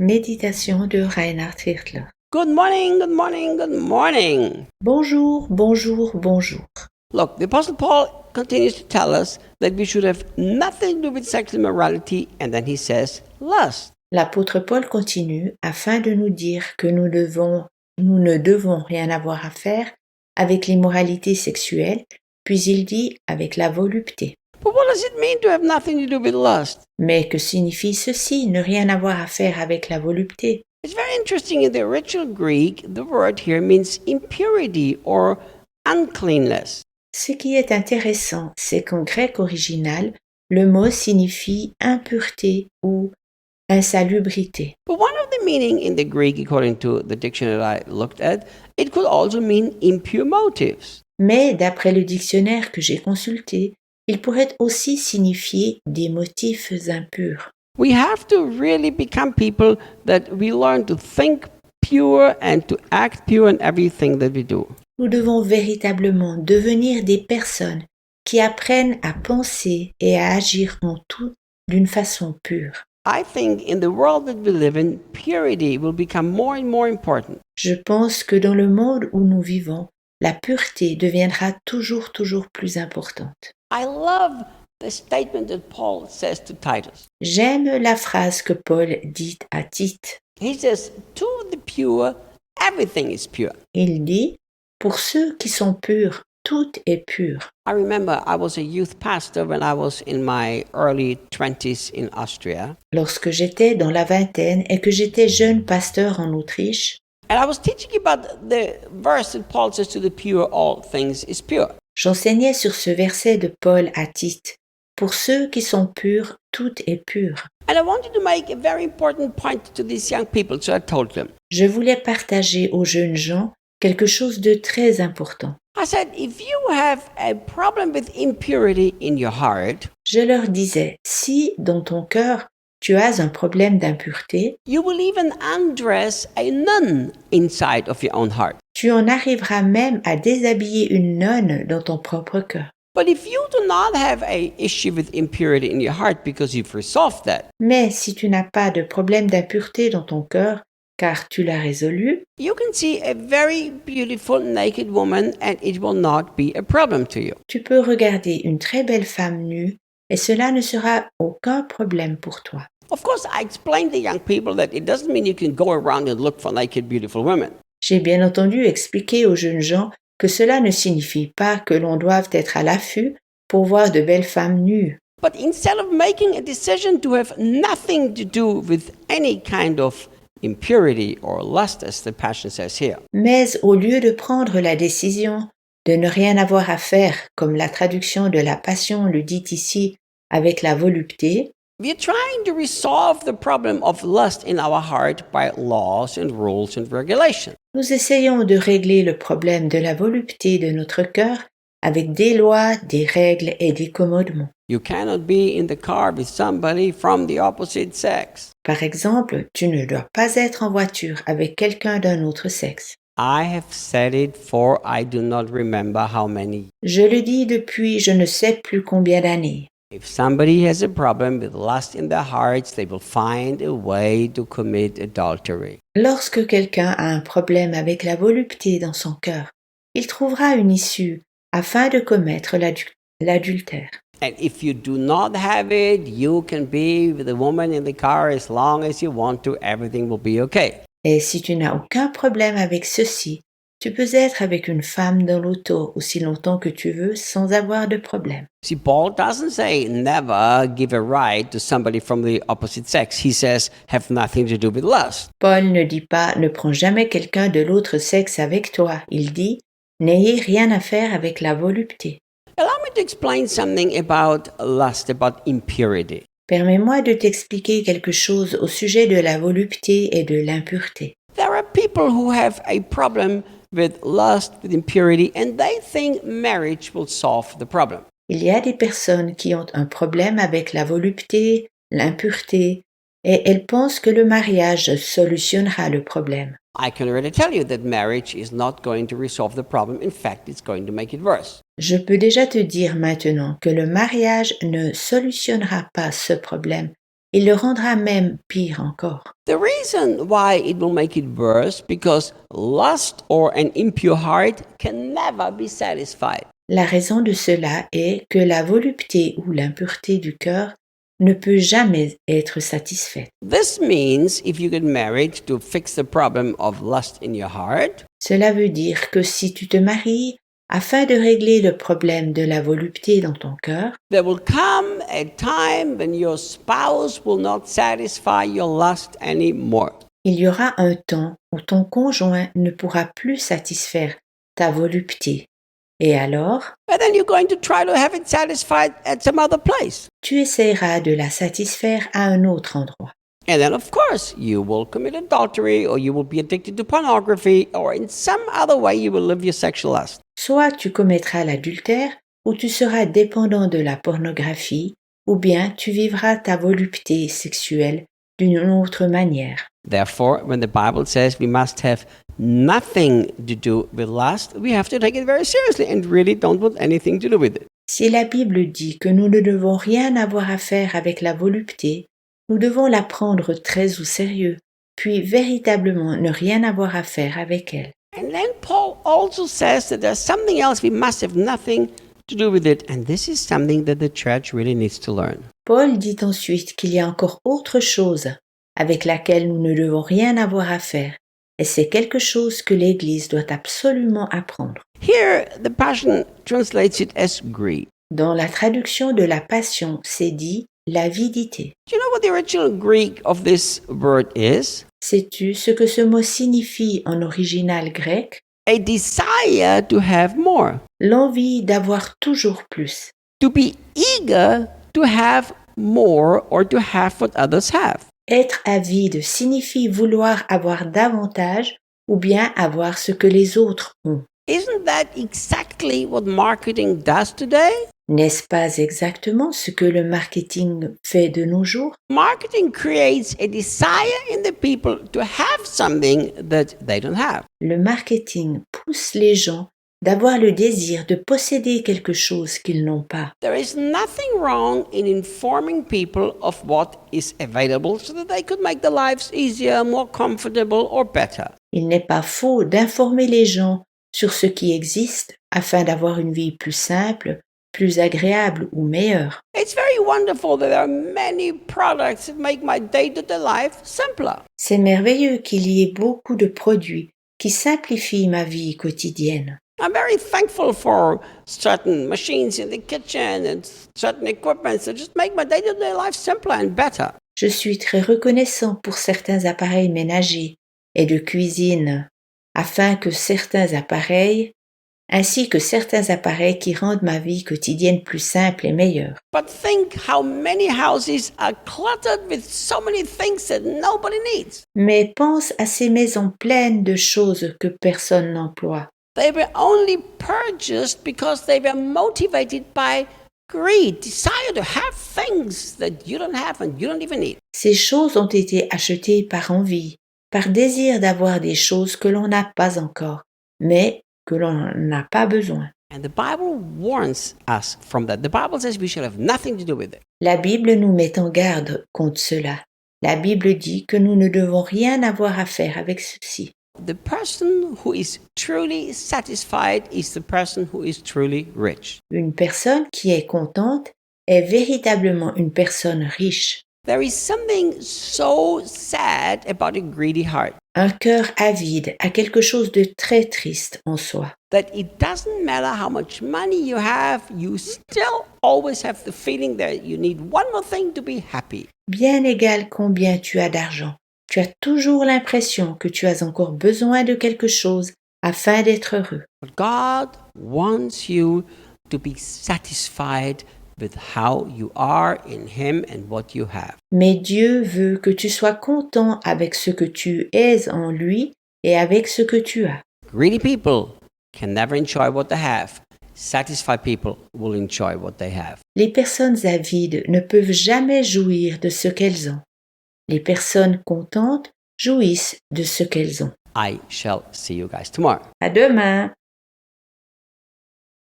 Méditation de Reinhard Hirtler. Good morning, good morning, good morning. Bonjour, bonjour, bonjour. Look, the Apostle Paul continues to tell us that we should have nothing to do with sexual immorality, and then he says lust. L'apôtre Paul continue afin de nous dire que nous ne devons rien avoir à faire avec l'immoralité sexuelle, puis il dit avec la volupté. But what does it mean to have nothing to do with lust? Mais que signifie ceci, ne rien avoir à faire avec la volupté? It's very interesting. In the original Greek, the word here means impurity or uncleanness. Ce qui est intéressant, c'est qu'en grec original, le mot signifie impureté ou insalubrité. But one of the meaning in the Greek, according to the dictionary I looked at, it could also mean impure motives. Mais d'après le dictionnaire que j'ai consulté, il pourrait aussi signifier des motifs impurs. We have to really become people that we learn to think pure and to act pure in everything that we do. Nous devons véritablement devenir des personnes qui apprennent à penser et à agir en tout d'une façon pure. I think in the world that we live in, purity will become more and more important. Je pense que dans le monde où nous vivons, la pureté deviendra toujours plus importante. I love the statement that Paul says to Titus. J'aime la phrase que Paul dit à Tite. He says, to the pure, everything is pure. Il dit, pour ceux qui sont purs, tout est pur. I remember I was a youth pastor when I was in my early 20s in Austria. Lorsque j'étais dans la vingtaine et que j'étais jeune pasteur en Autriche, And I was teaching about the verse that Paul says to the pure, all things is pure. j'enseignais sur ce verset de Paul à Tite. Pour ceux qui sont purs, tout est pur. And I wanted to make a very important point to these young people, so I told them. Je voulais partager aux jeunes gens quelque chose de très important. I said, if you have a problem with impurity in your heart, Je leur disais, si dans ton cœur tu as un problème d'impureté, you will even undress a nun inside of your own heart. tu en arriveras même à déshabiller une nonne dans ton propre cœur. But if you do not have a issue with impurity in your heart because you've resolved that, Mais si tu n'as pas de problème d'impureté dans ton cœur, car tu l'as résolu, you can see a very beautiful naked woman and it will not be a problem to you. tu peux regarder une très belle femme nue et cela ne sera aucun problème pour toi. Of course, I explained to young people that it doesn't mean you can go around and look for naked, beautiful women. J'ai bien entendu expliquer aux jeunes gens que cela ne signifie pas que l'on doive être à l'affût pour voir de belles femmes nues. But instead of making a decision to have nothing to do with any kind of impurity or lust, as the Passion says here, Mais au lieu de prendre la décision de ne rien avoir à faire, comme la traduction de la Passion le dit ici, avec la volupté, we're trying to resolve the problem of lust in our heart by laws and rules and regulations. nous essayons de régler le problème de la volupté de notre cœur avec des lois, des règles et des commandements. You cannot be in the car with somebody from the opposite sex. Par exemple, tu ne dois pas être en voiture avec quelqu'un d'un autre sexe. I have said it for I do not remember how many. Je le dis depuis je ne sais plus combien d'années. If somebody has a problem with lust in their hearts, they will find a way to commit adultery. Lorsque quelqu'un a un problème avec la volupté dans son cœur, il trouvera une issue afin de commettre l'adultère. And if you do not have it, you can be with a woman in the car as long as you want to. Everything will be okay. Et si tu n'as aucun problème avec ceci, tu peux être avec une femme dans l'auto aussi longtemps que tu veux sans avoir de problème. See, Paul doesn't say never give a ride to somebody from the opposite sex. He says have nothing to do with lust. Paul ne dit pas ne prends jamais quelqu'un de l'autre sexe avec toi. Il dit n'ayez rien à faire avec la volupté. Allow me to explain something about lust, about impurity. Permets-moi de t'expliquer quelque chose au sujet de la volupté et de l'impureté. There are people who have a problem with lust, with impurity, and they think marriage will solve the problem. Il y a des personnes qui ont un problème avec la volupté, l'impureté, et elles pensent que le mariage solutionnera le problème. I can already tell you that marriage is not going to resolve the problem. In fact, it's going to make it worse. Je peux déjà te dire maintenant que le mariage ne solutionnera pas ce problème il le rendra même pire encore. The reason why it will make it worse because lust or an impure heart can never be satisfied. La raison de cela est que la volupté ou l'impureté du cœur ne peut jamais être satisfaite. This means if you get married to fix the problem of lust in your heart, Cela veut dire que si tu te maries afin de régler le problème de la volupté dans ton cœur, there will come a time when your spouse will not satisfy your lust anymore. il y aura un temps où ton conjoint ne pourra plus satisfaire ta volupté. Et alors, And then you're going to try to have it satisfied at some other place. tu essaieras de la satisfaire à un autre endroit. And then, of course, you will commit adultery or you will be addicted to pornography or in some other way you will live your sexual lust. Soit tu commettras l'adultère, ou tu seras dépendant de la pornographie, ou bien tu vivras ta volupté sexuelle d'une autre manière. Therefore, when the Bible says we must have nothing to do with lust, we have to take it very seriously and really don't want anything to do with it. Si la Bible dit que nous ne devons rien avoir à faire avec la volupté, nous devons la prendre très au sérieux, puis véritablement ne rien avoir à faire avec elle. And then Paul also says that there's something else we must have nothing to do with it, and this is something that the church really needs to learn. Paul dit ensuite qu'il y a encore autre chose avec laquelle nous ne devons rien avoir à faire, et c'est quelque chose que l'Église doit absolument apprendre. Here, the Passion translates it as greed. Dans la traduction de la Passion, c'est dit l'avidité. Do you know what the original Greek of this word is? Sais-tu ce que ce mot signifie en original grec? A desire to have more. L'envie d'avoir toujours plus. To be eager to have more or to have what others have. Être avide signifie vouloir avoir davantage ou bien avoir ce que les autres ont. Isn't that exactly what marketing does today? N'est-ce pas exactement ce que le marketing fait de nos jours? Marketing creates a desire in the people to have something that they don't have. Le marketing pousse les gens d'avoir le désir de posséder quelque chose qu'ils n'ont pas. There is nothing wrong in informing people of what is available so that they could make their lives easier, more comfortable, or better. Il n'est pas faux d'informer les gens sur ce qui existe afin d'avoir une vie plus simple, plus agréable ou meilleure. It's very wonderful that there are many products that make my day-to-day life simpler. C'est merveilleux qu'il y ait beaucoup de produits qui simplifient ma vie quotidienne. I'm very thankful for certain machines in the kitchen and certain equipment that just make my day-to-day life simpler and better. Je suis très reconnaissant pour certains appareils ménagers et de cuisine, ainsi que certains appareils qui rendent ma vie quotidienne plus simple et meilleure. But think how many houses are cluttered with so many things that nobody needs. Mais pense à ces maisons pleines de choses que personne n'emploie. They were only purchased because they were motivated by greed, desire to have things that you don't have and you don't even need. Ces choses ont été achetées par envie, par désir d'avoir des choses que l'on n'a pas encore, mais que l'on n'a pas besoin. And the Bible warns us from that. The Bible says we should have nothing to do with it. La Bible nous met en garde contre cela. La Bible dit que nous ne devons rien avoir à faire avec ceci. The person who is truly satisfied is the person who is truly rich. Une personne qui est contente est véritablement une personne riche. There is something so sad about a greedy heart Un cœur avide a quelque chose de très triste en soi. that it doesn't matter how much money you have, you still always have the feeling that you need one more thing to be happy. Bien égal combien tu as d'argent, tu as toujours l'impression que tu as encore besoin de quelque chose afin d'être heureux. But God wants you to be satisfied with how you are in Him and what you have. Mais Dieu veut que tu sois content avec ce que tu es en lui et avec ce que tu as. Greedy people can never enjoy what they have. Satisfied people will enjoy what they have. Les personnes avides ne peuvent jamais jouir de ce qu'elles ont. Les personnes contentes jouissent de ce qu'elles ont. I shall see you guys tomorrow. À demain!